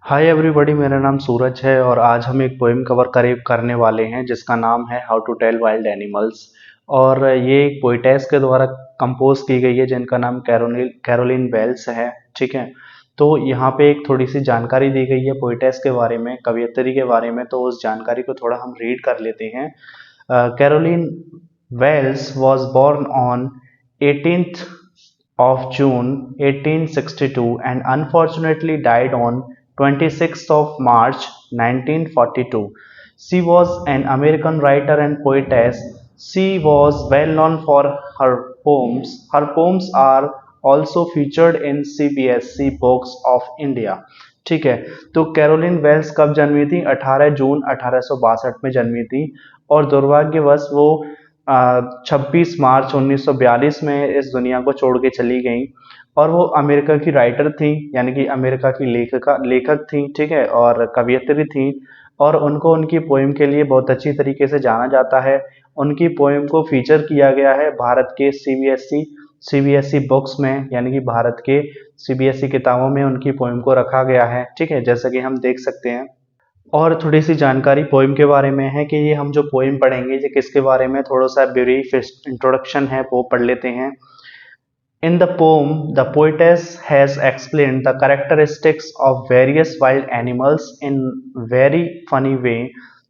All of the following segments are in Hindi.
हाय एवरीबॉडी, मेरा नाम सूरज है और आज हम एक पोएम कवर करीब करने वाले हैं जिसका नाम है how to tell wild animals. और ये एक पोइटेस के द्वारा कंपोज की गई है जिनका नाम कैरोलिन वेल्स है। ठीक है, तो यहाँ पे एक थोड़ी सी जानकारी दी गई है पोइटेस के बारे में, कवियत्री के बारे में, तो उस जानकारी को थोड़ा हम रीड कर लेते हैं। Caroline Wells was born on 18th of June 1862 and unfortunately died on 26th of March 1942. She was an American writer and poetess. She was well known for her poems. Her poems are also featured in CBSC Books of India. ठीक है, तो कैरोलिन वेल्स कब जन्मी थी? 18 जून 1862 में जन्मी थी और दुर्भाग्यवश वो 26 मार्च 1942 में इस दुनिया को छोड़ के चली गई। और वो अमेरिका की राइटर थी, यानी कि अमेरिका की लेखक थी। ठीक है, और कवियत्री थी और उनको उनकी पोएम के लिए बहुत अच्छी तरीके से जाना जाता है। उनकी पोएम को फीचर किया गया है भारत के सीबीएसई बुक्स में, यानी कि भारत के सीबीएसई किताबों में उनकी पोएम को रखा गया है। ठीक है, जैसा कि हम देख सकते हैं। और थोड़ी सी जानकारी पोएम के बारे में है कि ये हम जो पोएम पढ़ेंगे ये किसके बारे में, थोड़ा सा ब्रीफ इंट्रोडक्शन है वो पढ़ लेते हैं। In the poem, the poetess has explained the characteristics of various wild animals in very funny way.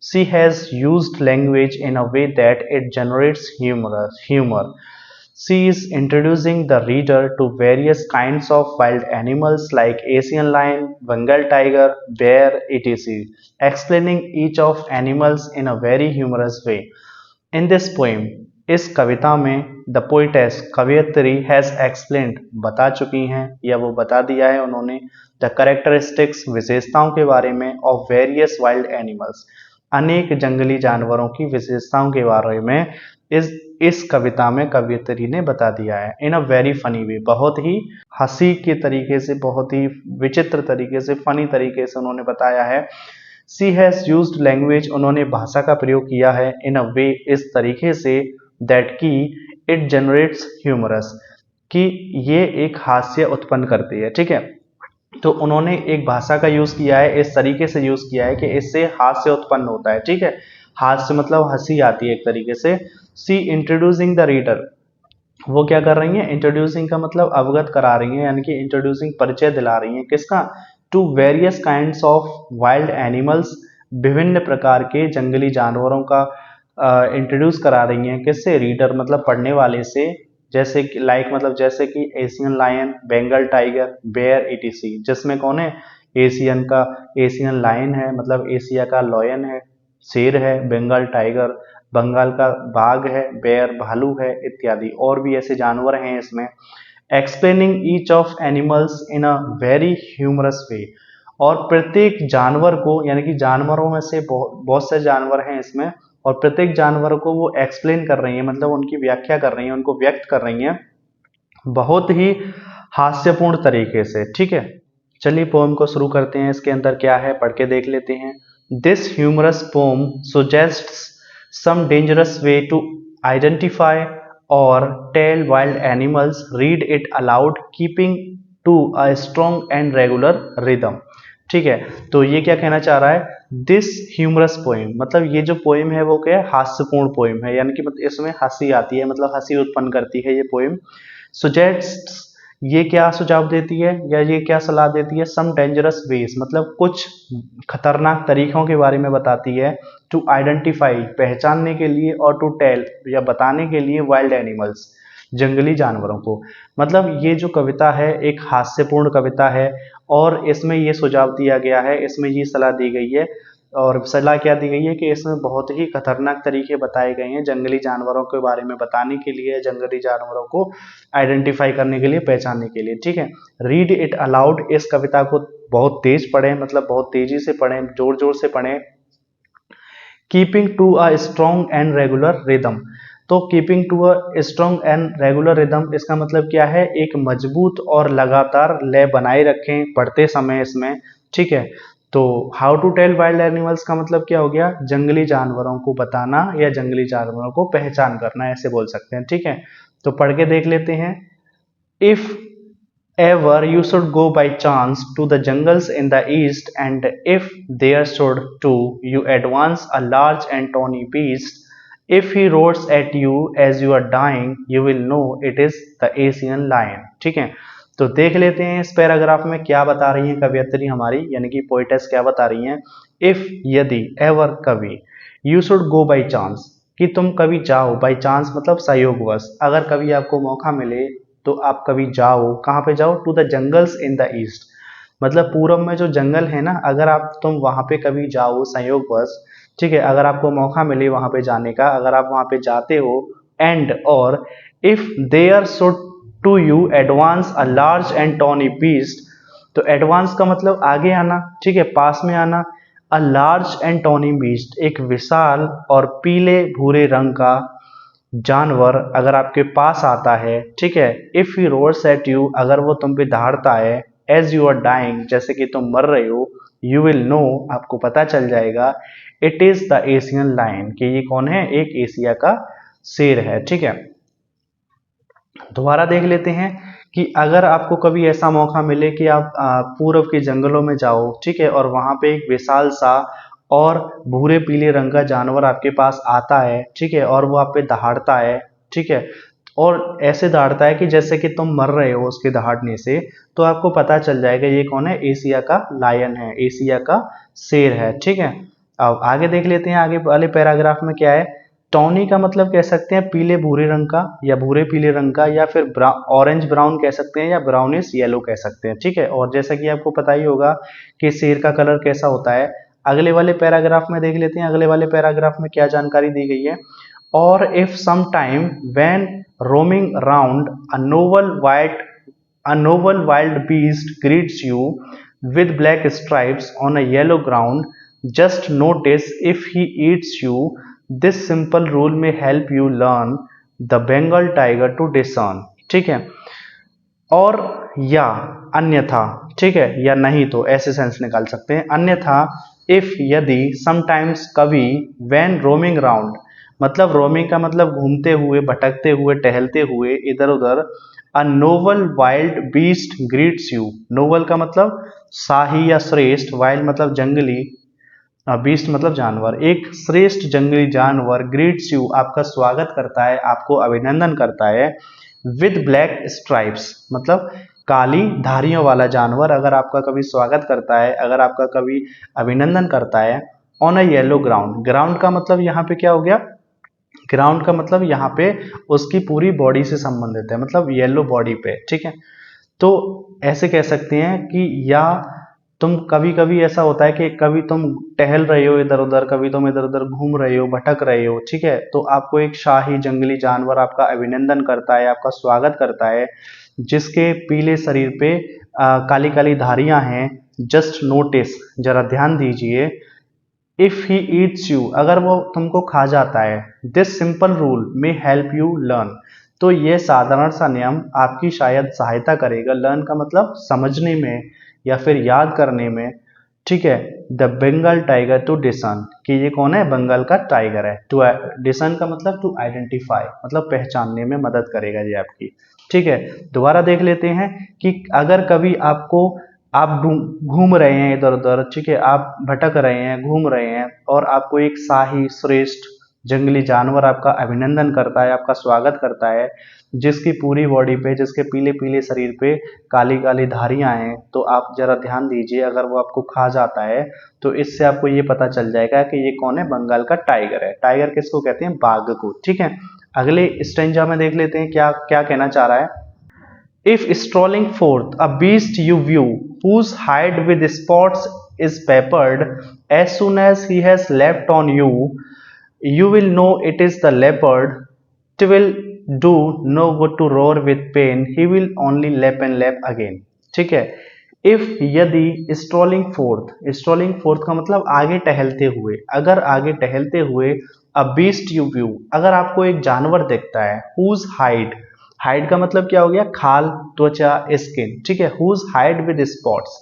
She has used language in a way that it generates humor. She is introducing the reader to various kinds of wild animals like Asian lion, Bengal tiger, bear, etc., explaining each of animals in a very humorous way. In this poem, इस कविता में द पोइटेस कवियत्री हैज एक्सप्लेन्ड बता चुकी हैं या वो बता दिया है उन्होंने द करेक्टरिस्टिक्स विशेषताओं के बारे में ऑफ वेरियस वाइल्ड एनिमल्स अनेक जंगली जानवरों की विशेषताओं के बारे में इस कविता में कवियत्री ने बता दिया है। इन अ वेरी फनी वे, बहुत ही हंसी के तरीके से, बहुत ही विचित्र तरीके से, फनी तरीके से उन्होंने बताया है। सी हैज यूज्ड लैंग्वेज, उन्होंने भाषा का प्रयोग किया है इन अ वे, इस तरीके से दैट की इट जनरेट्स ह्यूमरस, कि ये एक हास्य उत्पन्न करती है। ठीक है, तो उन्होंने एक भाषा का यूज किया है, इस तरीके से यूज किया है कि इससे हास्य उत्पन्न होता है। ठीक है, हास्य मतलब हंसी आती है एक तरीके से। सी इंट्रोड्यूसिंग द रीडर, वो क्या कर रही हैं? इंट्रोड्यूसिंग का मतलब अवगत करा रही हैं, यानी कि इंट्रोड्यूसिंग परिचय दिला रही हैं किसका? To various kinds of wild animals, विभिन्न प्रकार के जंगली जानवरों का इंट्रोड्यूस करा रही हैं किससे? रीडर मतलब पढ़ने वाले से। जैसे कि लाइक मतलब जैसे कि Asian lion, Bengal tiger, bear etc, जिसमें कौन है? एशियन लायन है, मतलब एशिया का लॉयन है, शेर है, बंगाल टाइगर बंगाल का बाघ है, बेयर भालू है, इत्यादि और भी ऐसे जानवर हैं इसमें। Explaining each of animals in a very humorous way, और प्रत्येक जानवर को, यानी कि जानवरों में से बहुत से जानवर हैं इसमें, और प्रत्येक जानवर को वो एक्सप्लेन कर रही है, मतलब उनकी व्याख्या कर रही है, उनको व्यक्त कर रही है बहुत ही हास्यपूर्ण तरीके से। ठीक है, चलिए पोएम को शुरू करते हैं। इसके अंदर क्या है पढ़ के देख लेते हैं। This humorous poem suggests some dangerous way to identify or tell wild animals. Read it aloud, keeping to a strong and regular rhythm. ठीक है, तो ये क्या कहना चाह रहा है? दिस ह्यूमरस पोएम, मतलब ये जो पोएम है वो क्या है? हास्यपूर्ण पोएम है, यानी कि मतलब इसमें हंसी आती है, मतलब हंसी उत्पन्न करती है ये पोएम। सुजेस्ट्स, ये क्या सुझाव देती है या ये क्या सलाह देती है? सम डेंजरस वेज, मतलब कुछ खतरनाक तरीकों के बारे में बताती है। टू आइडेंटिफाई, पहचानने के लिए, और टू टेल या बताने के लिए, वाइल्ड एनिमल्स, जंगली जानवरों को। मतलब ये जो कविता है एक हास्यपूर्ण कविता है और इसमें ये सुझाव दिया गया है, इसमें ये सलाह दी गई है, और सलाह क्या दी गई है कि इसमें बहुत ही खतरनाक तरीके बताए गए हैं जंगली जानवरों के बारे में बताने के लिए, जंगली जानवरों को आइडेंटिफाई करने के लिए, पहचानने के लिए। ठीक है, रीड इट अलाउड, इस कविता को बहुत तेज पढ़ें, मतलब बहुत तेजी से पढ़ें, जोर जोर से पढ़ें। Keeping to a strong and regular rhythm, तो keeping to a strong and regular rhythm, इसका मतलब क्या है? एक मजबूत और लगातार लय बनाए रखें पढ़ते समय इसमें। ठीक है, तो how to tell wild animals का मतलब क्या हो गया? जंगली जानवरों को बताना या जंगली जानवरों को पहचान करना, ऐसे बोल सकते हैं। ठीक है, तो पढ़ के देख लेते हैं। If ever you should go by chance to the jungles in the east, and if there should too you advance a large and tawny beast, if he roars at you as you are dying, you will know it is the Asian lion। ठीक है, तो देख लेते हैं इस पैराग्राफ में क्या बता रही है कवियत्री हमारी, यानी कि पोइटेस क्या बता रही हैं। इफ, यदि, एवर, कभी, you should go by chance, कि तुम कभी जाओ, बाई चांस मतलब संयोगवश, अगर कभी आपको मौका मिले तो आप कभी जाओ, कहाँ पे जाओ, to the jungles in the east, मतलब पूरब में जो जंगल है ना, अगर आप तुम वहां पे कभी जाओ संयोगवश, ठीक है, अगर आपको मौका मिले वहां पे जाने का, अगर आप वहां पे जाते हो, एंड और if there should to you advance a large and tawny beast, तो एडवांस का मतलब आगे आना, ठीक है, पास में आना, a large and tawny beast एक विशाल और पीले भूरे रंग का जानवर अगर आपके पास आता है, ठीक है, if he roars at you अगर वो तुम पे दहाड़ता है, एज यू आर डाइंग जैसे कि तुम मर रहे हो, यू विल नो आपको पता चल जाएगा, it is the Asian lion कि ये कौन है, एक एशिया का शेर है। ठीक है, दोबारा देख लेते हैं कि अगर आपको कभी ऐसा मौका मिले कि आप पूर्व के जंगलों में जाओ, ठीक है, और वहां पे एक विशाल सा और भूरे पीले रंग का जानवर आपके पास आता है, ठीक है, और वो आप पे दहाड़ता है, ठीक है, और ऐसे दहाड़ता है कि जैसे कि तुम मर रहे हो उसके दहाड़ने से, तो आपको पता चल जाएगा ये कौन है, एशिया का लायन है, एशिया का शेर है। ठीक है, अब आगे देख लेते हैं, आगे वाले पैराग्राफ में क्या है। टॉनी का मतलब कह सकते हैं पीले भूरे रंग का या भूरे पीले रंग का, या फिर ऑरेंज ब्राउन कह सकते हैं या ब्राउनिश येलो कह सकते हैं। ठीक है, और जैसा कि आपको पता ही होगा कि शेर का कलर कैसा होता है। अगले वाले पैराग्राफ में देख लेते हैं, अगले वाले पैराग्राफ में क्या जानकारी दी गई है। और if some time when roaming round a noble wild beast greets you with black stripes on a yellow ground, just notice if he eats you. This simple rule may help you learn the Bengal tiger to discern। ठीक है, और या अन्यथा, ठीक है, या नहीं तो ऐसे सेंस निकाल सकते हैं, अन्यथा इफ यदि, समटाइम्स कभी, व्हेन रोमिंग राउंड मतलब रोमिंग का मतलब घूमते हुए, भटकते हुए, टहलते हुए इधर उधर, a noble wild beast greets you, noble का मतलब शाही या श्रेष्ठ, वाइल्ड मतलब जंगली, बीस्ट मतलब जानवर, एक श्रेष्ठ जंगली जानवर, ग्रीट्स यू आपका स्वागत करता है, आपको अभिनंदन करता है, विद ब्लैक स्ट्राइप्स मतलब काली धारियों वाला जानवर अगर आपका कभी स्वागत करता है, अगर आपका कभी अभिनंदन करता है, on a yellow ground, ground का मतलब यहाँ पे क्या हो गया, ग्राउंड का मतलब यहाँ पे उसकी पूरी बॉडी से संबंधित है, मतलब येलो बॉडी पे। ठीक है, तो ऐसे कह सकते हैं कि या तुम कभी कभी ऐसा होता है कि कभी तुम टहल रहे हो इधर उधर, कभी तुम इधर उधर घूम रहे हो, भटक रहे हो, ठीक है, तो आपको एक शाही जंगली जानवर आपका अभिनंदन करता है, आपका स्वागत करता है, जिसके पीले शरीर पे काली काली धारियां हैं। जस्ट नोटिस, जरा ध्यान दीजिए, इफ ही ईट्स यू अगर वो तुमको खा जाता है, दिस सिंपल रूल में हेल्प यू लर्न, तो ये साधारण सा नियम आपकी शायद सहायता करेगा, लर्न का मतलब समझने में या फिर याद करने में। ठीक है, द बंगाल टाइगर टू डिसन, कि ये कौन है, बंगाल का टाइगर है। टू डिसन का मतलब टू आइडेंटिफाई मतलब पहचानने में मदद करेगा ये आपकी। ठीक है, दोबारा देख लेते हैं कि अगर कभी आपको, आप घूम रहे हैं इधर उधर, ठीक है, आप भटक रहे हैं, घूम रहे हैं, और आपको एक शाही श्रेष्ठ जंगली जानवर आपका अभिनंदन करता है, आपका स्वागत करता है, जिसकी पूरी बॉडी पे, जिसके पीले पीले शरीर पे काली काली धारियां हैं, तो आप जरा ध्यान दीजिए, अगर वो आपको खा जाता है तो इससे आपको ये पता चल जाएगा कि ये कौन है, बंगाल का टाइगर है। टाइगर किसको कहते हैं, बाघ को। ठीक है, अगले स्टेंजा में देख लेते हैं क्या क्या कहना चाह रहा है। If strolling forth, a beast you view, whose hide with spots is peppered, as soon as he has leapt on you, you will know it is the leopard. 'Twill do no good to roar with pain, he will only lap and lap again। ठीक है, इफ यदि, स्ट्रॉलिंग फोर्थ का मतलब आगे टहलते हुए, अगर आगे टहलते हुए, अ बीस्ट यू व्यू अगर आपको एक जानवर दिखता है, हुज हाइड, हाइड का मतलब क्या हो गया, खाल, त्वचा, स्किन। ठीक है, हुज हाइड विद स्पॉट्स,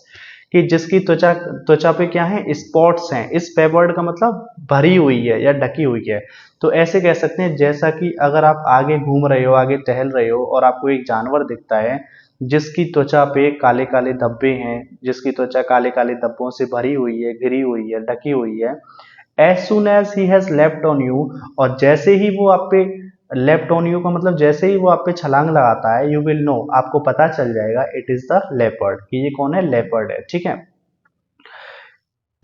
कि जिसकी त्वचा, त्वचा पे क्या है, स्पॉट्स हैं। इस पेपर्ड का मतलब भरी हुई है या ढकी हुई है, तो ऐसे कह सकते हैं जैसा कि अगर आप आगे घूम रहे हो, आगे टहल रहे हो और आपको एक जानवर दिखता है जिसकी त्वचा पे काले काले धब्बे हैं, जिसकी त्वचा काले काले धब्बों से भरी हुई है, घिरी हुई है, ढकी हुई है। As soon as he has left on you, और जैसे ही वो आप पे लेफ्ट ऑन यू का मतलब जैसे ही वो आप पे छलांग लगाता है, यू विल नो, आपको पता चल जाएगा, इट इज द लेपर्ड, कि ये कौन है, लेपर्ड है। ठीक है।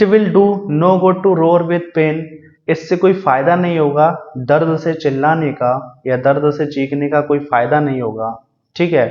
It will do no good to roar with pain, इससे कोई फायदा नहीं होगा दर्द से चिल्लाने का या दर्द से चीखने का, कोई फायदा नहीं होगा। ठीक है।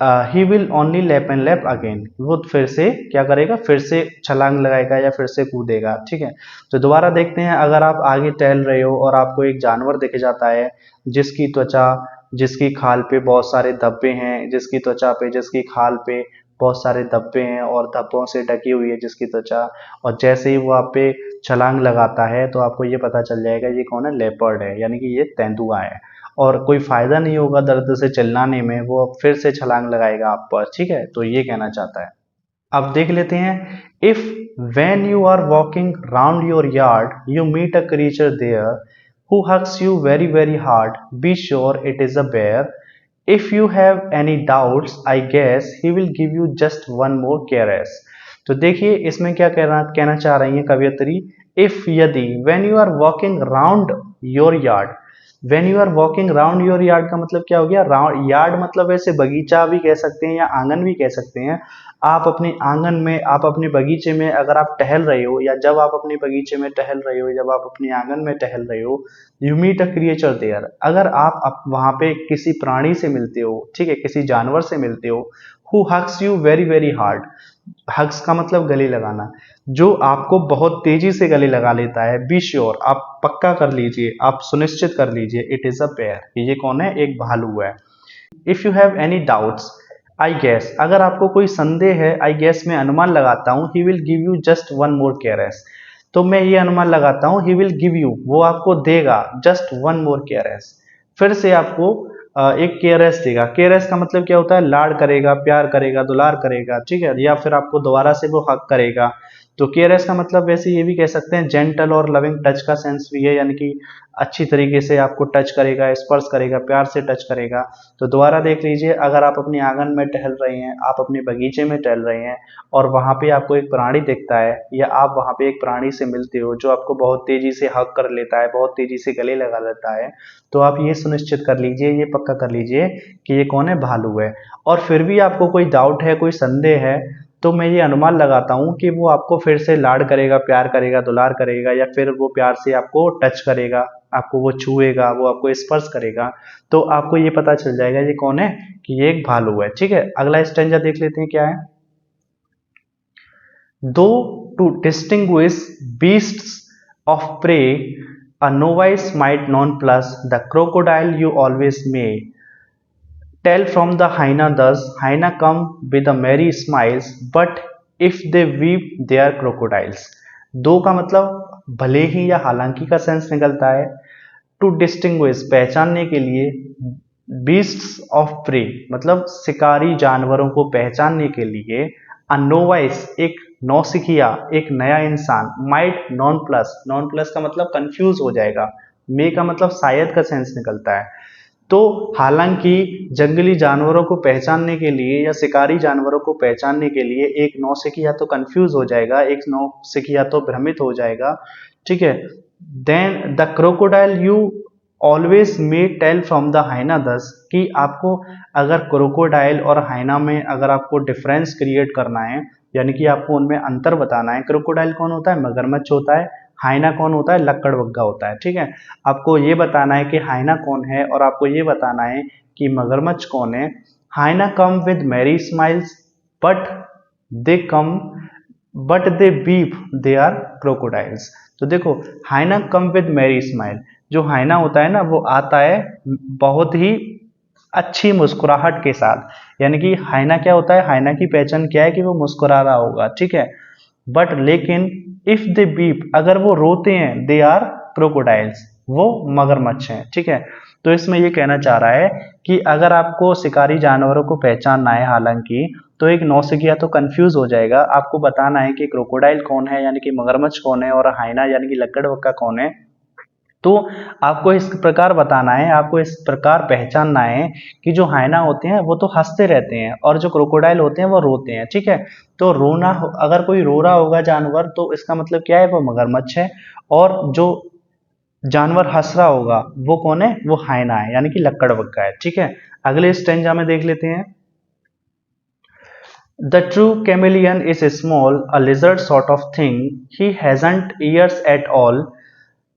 He will only lap and lap again, वो फिर से क्या करेगा, फिर से छलांग लगाएगा या फिर से कूदेगा। ठीक है। तो दोबारा देखते हैं, अगर आप आगे टहल रहे हो और आपको एक जानवर दिख जाता है जिसकी त्वचा, जिसकी खाल पे बहुत सारे धब्बे हैं, जिसकी त्वचा पे, जिसकी खाल पे बहुत सारे धब्बे हैं और धब्बों से ढकी हुई है जिसकी त्वचा, और जैसे ही वो आप पे छलांग लगाता है तो आपको ये पता चल जाएगा ये कौन है, लेपर्ड है, यानी कि ये तेंदुआ है। और कोई फायदा नहीं होगा दर्द से चिल्लाने में, वो फिर से छलांग लगाएगा आप पर। ठीक है। तो ये कहना चाहता है। अब देख लेते हैं, if when you are walking round your yard you meet a creature there who hugs you very very hard, be sure it is a bear, if you have any doubts I guess he will give you just one more caress. तो देखिए इसमें क्या कहना चाह रही है कवियत्री, इफ, यदि, when you are walking round your yard, when you are walking round your yard का मतलब क्या हो गया, राउंड यार्ड मतलब ऐसे बगीचा भी कह सकते हैं या आंगन भी कह सकते हैं। आप अपने आंगन में, आप अपने बगीचे में अगर आप टहल रहे हो, या जब आप अपने बगीचे में टहल रहे हो, जब आप अपने आंगन में टहल रहे हो, you meet a creature there, अगर आप वहां पे किसी प्राणी से मिलते हो, ठीक है, किसी जानवर से मिलते हो, who hugs you very very hard, hugs का मतलब गले लगाना, जो आपको बहुत तेजी से गले लगा लेता है, बी श्योर, आप पक्का कर लीजिए, आप सुनिश्चित कर लीजिए, इट इज अ बेयर, ये कौन है, एक भालू है। If you have any doubts I guess, अगर आपको कोई संदेह है, आई गेस मैं अनुमान लगाता हूँ, he will give you just one more caress, तो मैं ये अनुमान लगाता हूँ, ही विल गिव यू, वो आपको देगा, जस्ट वन मोर केयरएस, फिर से आपको एक केयरएस देगा। केयरएस का मतलब क्या होता है, लाड करेगा, प्यार करेगा, दुलार करेगा। ठीक है। या फिर आपको दोबारा से वो हक करेगा। तो केयरएस का मतलब वैसे ये भी कह सकते हैं, जेंटल और लविंग टच का सेंस भी है, यानी कि अच्छी तरीके से आपको टच करेगा, स्पर्श करेगा, प्यार से टच करेगा। तो दोबारा देख लीजिए, अगर आप अपने आंगन में टहल रहे हैं, आप अपने बगीचे में टहल रहे हैं और वहां पे आपको एक प्राणी दिखता है, या आप वहां पे एक प्राणी से मिलते हो जो आपको बहुत तेजी से हक कर लेता है, बहुत तेजी से गले लगा लेता है, तो आप ये सुनिश्चित कर लीजिए, ये पक्का कर लीजिए कि ये कौन है, भालू है। और फिर भी आपको कोई डाउट है, कोई संदेह है, तो मैं ये अनुमान लगाता हूँ कि वो आपको फिर से लाड करेगा, प्यार करेगा, दुलार करेगा, या फिर वो प्यार से आपको टच करेगा, आपको वो छुएगा, वो आपको स्पर्श करेगा। तो आपको ये पता चल जाएगा ये कौन है, कि ये एक भालू है। ठीक है। अगला स्टेंजा देख लेते हैं क्या है। दो to distinguish beasts of prey, a novice might nonplus the crocodile you always may. Tell from the hyena thus, hyena come with a merry smiles, but if they weep they are crocodiles. दो का मतलब भले ही या हालांकि का सेंस निकलता है। टू डिस्टिंग्विश पहचानने के लिए, बीस्ट्स ऑफ प्रे मतलब शिकारी जानवरों को पहचानने के लिए, अ नोवाइस एक नौसिखिया, एक नया इंसान, might non plus, non plus का मतलब कंफ्यूज हो जाएगा, मे का मतलब शायद का सेंस निकलता है। तो हालांकि जंगली जानवरों को पहचानने के लिए या शिकारी जानवरों को पहचानने के लिए एक नौसिखिया तो कंफ्यूज हो जाएगा, एक नौसिखिया तो भ्रमित हो जाएगा। ठीक है। Then the crocodile you always may tell from the hyena thus, कि आपको अगर क्रोकोडाइल और हाइना में अगर आपको डिफरेंस क्रिएट करना है, यानी कि आपको उनमें अंतर बताना है। क्रोकोडाइल कौन होता है, मगरमच्छ होता है। हाइना कौन होता है, लक्कड़बग्गा होता है। ठीक है। आपको ये बताना है कि हाइना कौन है और आपको ये बताना है कि मगरमच्छ कौन है। Hyena come with merry smiles but they come but they weep they are crocodiles. तो देखो, hyena come with merry smile, जो हाइना होता है ना वो आता है बहुत ही अच्छी मुस्कुराहट के साथ, यानी कि हाइना क्या होता है, हाइना की पहचान क्या है कि वो मुस्कुरा रहा होगा। ठीक है। बट लेकिन इफ दे बीप, अगर वो रोते हैं, दे आर क्रोकोडाइल्स, वो मगरमच्छ हैं। ठीक है। तो इसमें ये कहना चाह रहा है कि अगर आपको शिकारी जानवरों को पहचानना है, हालांकि तो एक नौसिखिया तो कंफ्यूज हो जाएगा, आपको बताना है कि क्रोकोडाइल कौन है यानी कि मगरमच्छ कौन है, और हाइना यानी कि लक्कड़बग्गा कौन है। तो आपको इस प्रकार बताना है, आपको इस प्रकार पहचानना है कि जो हाइना होते हैं वो तो हंसते रहते हैं और जो क्रोकोडाइल होते हैं वो रोते हैं, ठीक है। तो रोना, अगर कोई रो रहा होगा जानवर तो इसका मतलब क्या है, वो मगरमच्छ है। और जो जानवर हंस रहा होगा वो कौन है, वो हाइना है, यानी कि लक्कड़बग्गा है, ठीक है। अगले स्टेंजा में देख लेते हैं। The true chameleon is small, a lizard sort of thing. He hasn't ears at all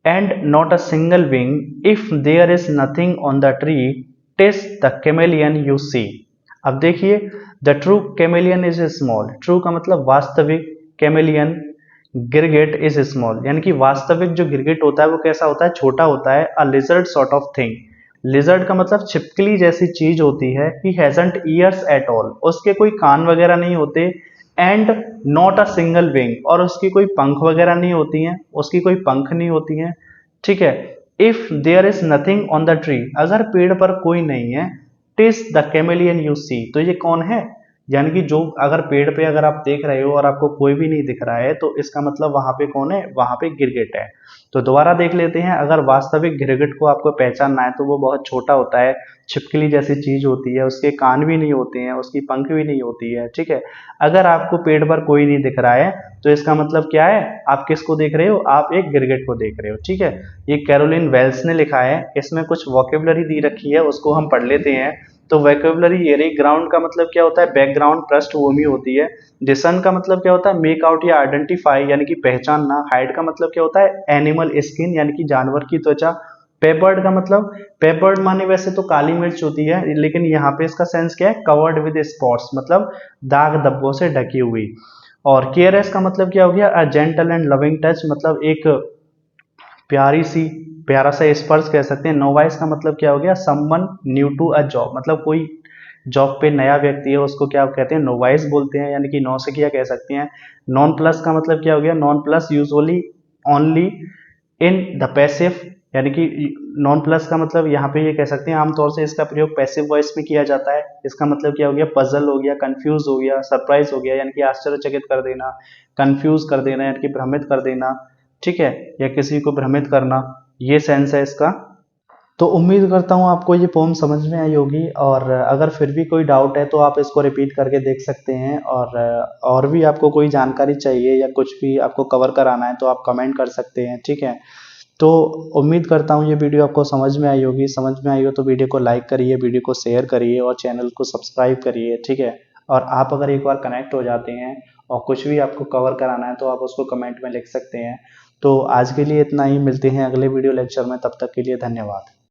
and not a single wing. If there is nothing on the tree, 'tis the chameleon you see. अब देखिए, the true chameleon is small. True का मतलब वास्तविक, chameleon गिरगिट इज स्मॉल, यानी कि वास्तविक जो गिरगिट होता है वो कैसा होता है, छोटा होता है। अ lizard sort of thing, lizard का मतलब छिपकली जैसी चीज होती है। He hasn't years at all, उसके कोई कान वगैरह नहीं होते। And not a single wing, और उसकी कोई पंख वगैरह नहीं होती हैं, उसकी कोई पंख नहीं होती हैं, ठीक है। If there is nothing on the tree, अगर पेड़ पर कोई नहीं है, TISS the chameleon you see, तो ये कौन है, यानी कि जो अगर पेड़ पे अगर आप देख रहे हो और आपको कोई भी नहीं दिख रहा है तो इसका मतलब वहां पे कौन है, वहां पे गिरगिट है। तो दोबारा देख लेते हैं, अगर वास्तविक गिरगिट को आपको पहचानना है तो वो बहुत छोटा होता है, छिपकली जैसी चीज होती है, उसके कान भी नहीं होते हैं, उसकी पंख भी नहीं होती है, ठीक है। अगर आपको पेड़ पर कोई नहीं दिख रहा है तो इसका मतलब क्या है, आप किसको देख रहे हो, आप एक गिरगिट को देख रहे हो, ठीक है। ये कैरोलिन वेल्स ने लिखा है, इसमें कुछ वोकेबलरी दी रखी है, उसको हम पढ़ लेते हैं। तो वोकेबलरी ये रही। ग्राउंड का मतलब क्या होता है, बैकग्राउंड, पृष्ठभूमि होती है। डिसन का मतलब क्या होता है, मेक आउट या आइडेंटिफाई, यानी कि पहचानना। हाइड का मतलब क्या होता है, एनिमल स्किन, यानी कि जानवर की त्वचा। पेपर्ड का मतलब, पेपर्ड माने वैसे तो काली मिर्च होती है, लेकिन यहाँ पे इसका सेंस क्या है, कवर्ड विद स्पॉट्स, मतलब दाग धब्बों से ढकी हुई। और केयरलेस का मतलब क्या हो गया, a gentle and loving touch, मतलब एक प्यारी सी, प्यारा सा स्पर्श कह सकते हैं। नोवाइस का मतलब क्या हो गया, someone new to a job, मतलब कोई जॉब पे नया व्यक्ति है उसको क्या कहते हैं, नोवाइस बोलते हैं, यानी कि नौसिखिया कह सकते हैं। नॉन प्लस का मतलब क्या हो गया, non plus usually only in the passive, यानी कि नॉन प्लस का मतलब यहाँ पे ये कह सकते हैं आमतौर से इसका प्रयोग पैसिव वॉइस में किया जाता है। इसका मतलब क्या हो गया, पजल हो गया, कंफ्यूज हो गया, सरप्राइज हो गया, यानी कि आश्चर्यचकित कर देना, कंफ्यूज कर देना यानी कि भ्रमित कर देना, ठीक है, या किसी को भ्रमित करना, ये सेंस है इसका। तो उम्मीद करता हूँ आपको ये पोम समझ में आई होगी, और अगर फिर भी कोई डाउट है तो आप इसको रिपीट करके देख सकते हैं। और भी आपको कोई जानकारी चाहिए या कुछ भी आपको कवर कराना है तो आप कमेंट कर सकते हैं, ठीक है। तो उम्मीद करता हूँ ये वीडियो आपको समझ में आई होगी। समझ में आई हो तो वीडियो को लाइक करिए, वीडियो को शेयर करिए और चैनल को सब्सक्राइब करिए, ठीक है। और आप अगर एक बार कनेक्ट हो जाते हैं और कुछ भी आपको कवर कराना है तो आप उसको कमेंट में लिख सकते हैं। तो आज के लिए इतना ही, मिलते हैं अगले वीडियो लेक्चर में, तब तक के लिए धन्यवाद।